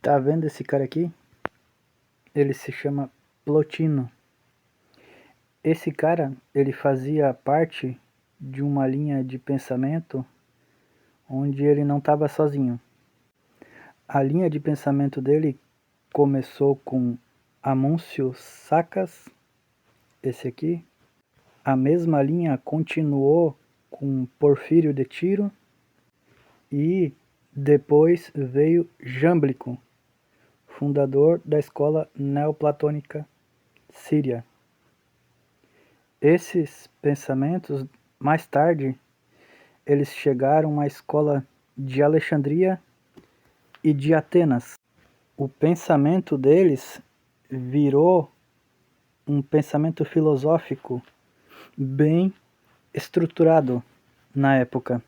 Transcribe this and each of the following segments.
Tá vendo esse cara aqui? Ele se chama Plotino. Esse cara, ele fazia parte de uma linha de pensamento onde ele não estava sozinho. A linha de pensamento dele começou com Amâncio Sacas, esse aqui. A mesma linha continuou com Porfírio de Tiro e depois veio Jâmblico, fundador da escola neoplatônica síria. Esses pensamentos, mais tarde, eles chegaram à escola de Alexandria e de Atenas. O pensamento deles virou um pensamento filosófico bem estruturado na época.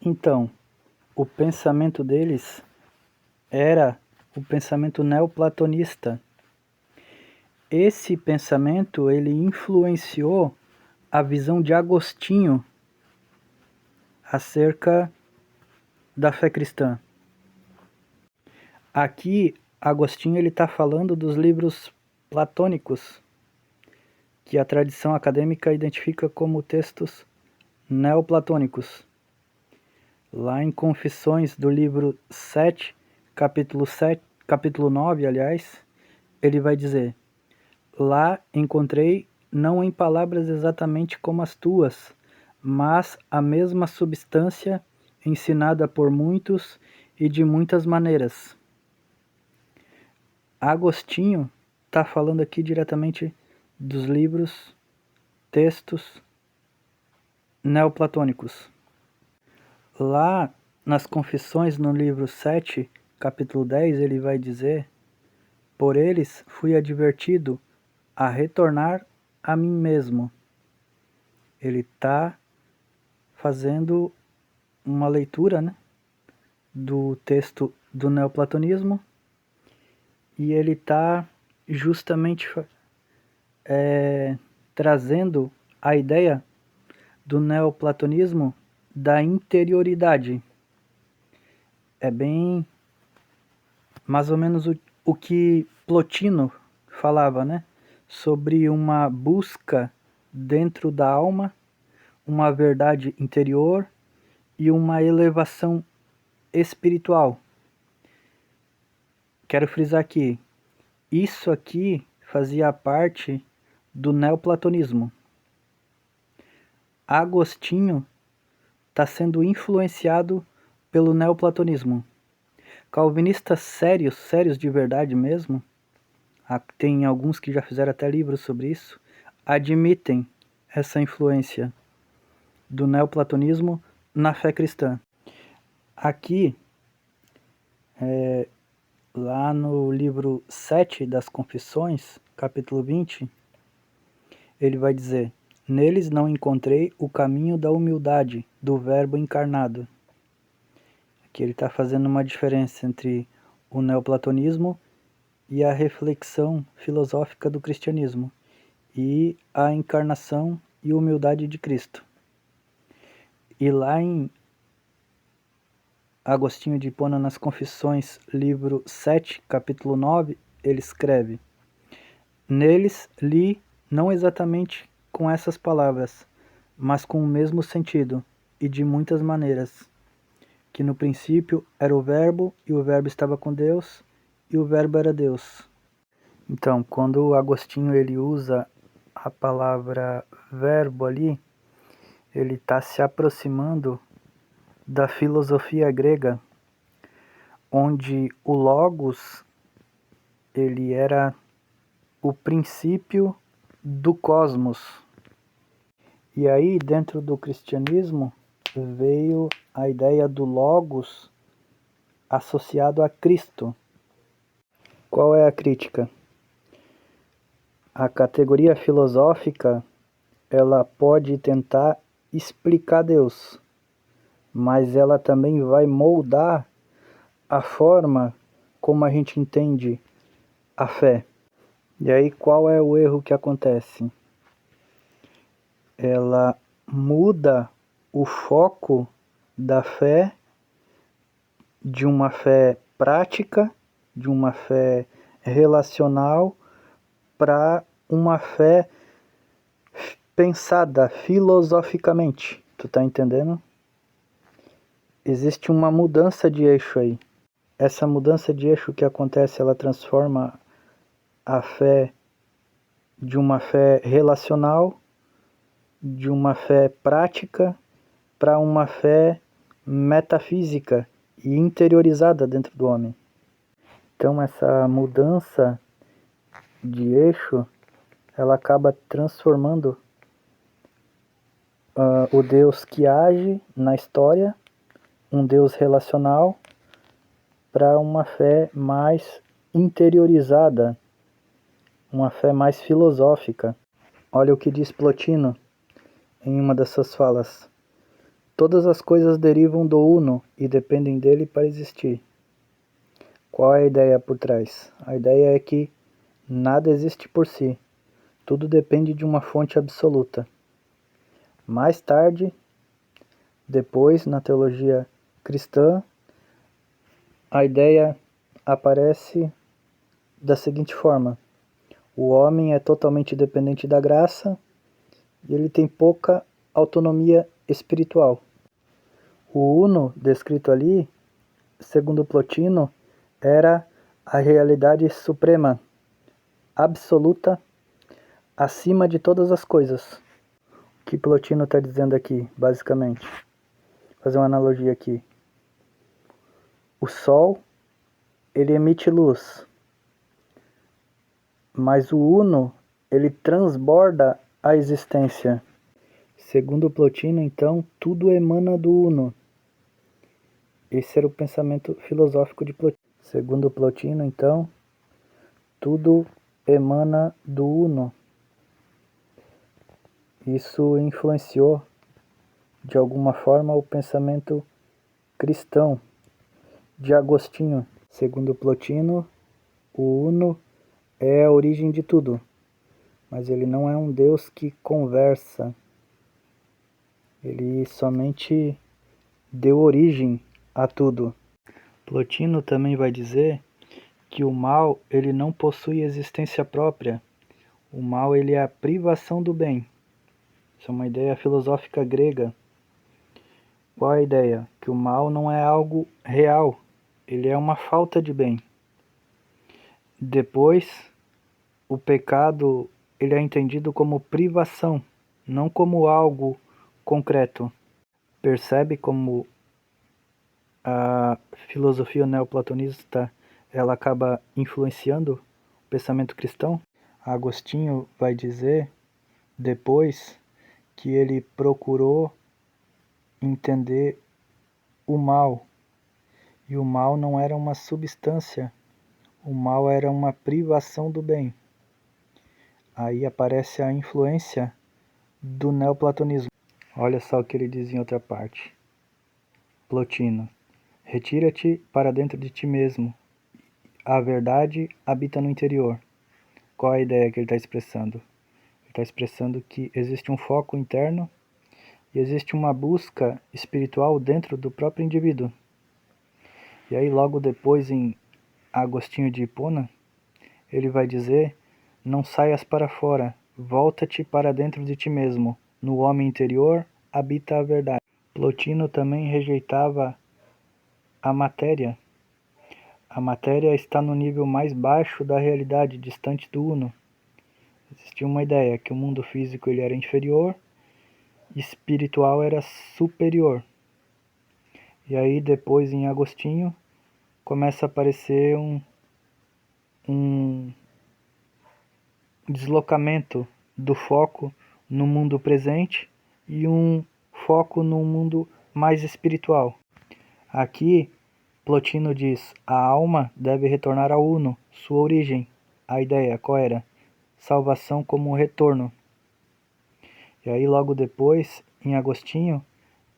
Então, o pensamento deles era o pensamento neoplatonista. Esse pensamento ele influenciou a visão de Agostinho acerca da fé cristã. Aqui, Agostinho está falando dos livros platônicos, que a tradição acadêmica identifica como textos neoplatônicos. Lá em Confissões do livro 7, capítulo 9, aliás, ele vai dizer: lá encontrei, não em palavras exatamente como as tuas, mas a mesma substância ensinada por muitos e de muitas maneiras. Agostinho está falando aqui diretamente dos livros, textos neoplatônicos. Lá nas Confissões, no livro 7, capítulo 10, ele vai dizer: por eles fui advertido a retornar a mim mesmo. Ele está fazendo uma leitura, né, do texto do neoplatonismo e ele está justamente trazendo a ideia do neoplatonismo da interioridade. É bem mais ou menos o que Plotino falava, né? Sobre uma busca dentro da alma, uma verdade interior e uma elevação espiritual. Quero frisar aqui, isso aqui fazia parte do neoplatonismo. Agostinho está sendo influenciado pelo neoplatonismo. Calvinistas sérios de verdade mesmo, tem alguns que já fizeram até livros sobre isso, admitem essa influência do neoplatonismo na fé cristã. Aqui, lá no livro 7 das Confissões, capítulo 20, ele vai dizer: neles não encontrei o caminho da humildade, do verbo encarnado. Aqui ele está fazendo uma diferença entre o neoplatonismo e a reflexão filosófica do cristianismo, e a encarnação e humildade de Cristo. E lá em Agostinho de Hipona, nas Confissões, livro 7, capítulo 9, ele escreve: neles li não exatamente com essas palavras, mas com o mesmo sentido, e de muitas maneiras, que no princípio era o Verbo, e o Verbo estava com Deus, e o Verbo era Deus. Então, quando o Agostinho ele usa a palavra verbo ali, ele está se aproximando da filosofia grega, onde o logos ele era o princípio do cosmos. E aí, dentro do cristianismo, veio a ideia do logos associado a Cristo. Qual é a crítica? A categoria filosófica, ela pode tentar explicar Deus, mas ela também vai moldar a forma como a gente entende a fé. E aí qual é o erro que acontece? Ela muda o foco da fé de uma fé prática de uma fé relacional para uma fé pensada filosoficamente. Tu tá entendendo? Existe uma mudança de eixo aí. Essa mudança de eixo que acontece, ela transforma a fé de uma fé relacional, de uma fé prática, para uma fé metafísica e interiorizada dentro do homem. Então essa mudança de eixo, ela acaba transformando o Deus que age na história, um Deus relacional, para uma fé mais interiorizada, uma fé mais filosófica. Olha o que diz Plotino em uma das suas falas. Todas as coisas derivam do Uno e dependem dele para existir. Qual é a ideia por trás? A ideia é que nada existe por si. Tudo depende de uma fonte absoluta. Mais tarde, depois, na teologia cristã, a ideia aparece da seguinte forma: o homem é totalmente dependente da graça e ele tem pouca autonomia espiritual. O Uno descrito ali, segundo Plotino, era a realidade suprema, absoluta, acima de todas as coisas. O que Plotino está dizendo aqui, basicamente? Vou fazer uma analogia aqui. O Sol, ele emite luz, mas o Uno, ele transborda a existência. Segundo Plotino, então, tudo emana do Uno. Esse era o pensamento filosófico de Plotino. Segundo Plotino, então, tudo emana do Uno. Isso influenciou, de alguma forma, o pensamento cristão de Agostinho. Segundo Plotino, o Uno é a origem de tudo, mas ele não é um Deus que conversa. Ele somente deu origem a tudo. Plotino também vai dizer que o mal, ele não possui existência própria. O mal, ele é a privação do bem. Isso é uma ideia filosófica grega. Qual é a ideia? Que o mal não é algo real, ele é uma falta de bem. Depois, o pecado, ele é entendido como privação, não como algo concreto. Percebe como a filosofia neoplatonista, ela acaba influenciando o pensamento cristão? Agostinho vai dizer, depois, que ele procurou entender o mal. E o mal não era uma substância, o mal era uma privação do bem. Aí aparece a influência do neoplatonismo. Olha só o que ele diz em outra parte. Plotino: retira-te para dentro de ti mesmo. A verdade habita no interior. Qual é a ideia que ele está expressando? Ele está expressando que existe um foco interno e existe uma busca espiritual dentro do próprio indivíduo. E aí logo depois, em Agostinho de Hipona, ele vai dizer: não saias para fora, volta-te para dentro de ti mesmo. No homem interior habita a verdade. Plotino também rejeitava a matéria. A matéria está no nível mais baixo da realidade, distante do Uno. Existia uma ideia que o mundo físico ele era inferior, espiritual era superior. E aí depois, em Agostinho, começa a aparecer um deslocamento do foco no mundo presente e um foco no mundo mais espiritual. Aqui, Plotino diz: a alma deve retornar ao Uno, sua origem. A ideia qual era? Salvação como retorno. E aí logo depois, em Agostinho,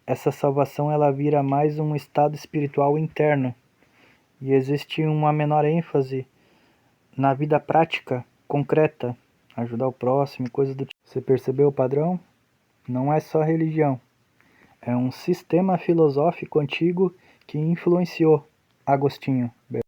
essa salvação ela vira mais um estado espiritual interno. E existe uma menor ênfase na vida prática, concreta, ajudar o próximo, coisas do tipo. Você percebeu o padrão? Não é só religião. É um sistema filosófico antigo que influenciou Agostinho.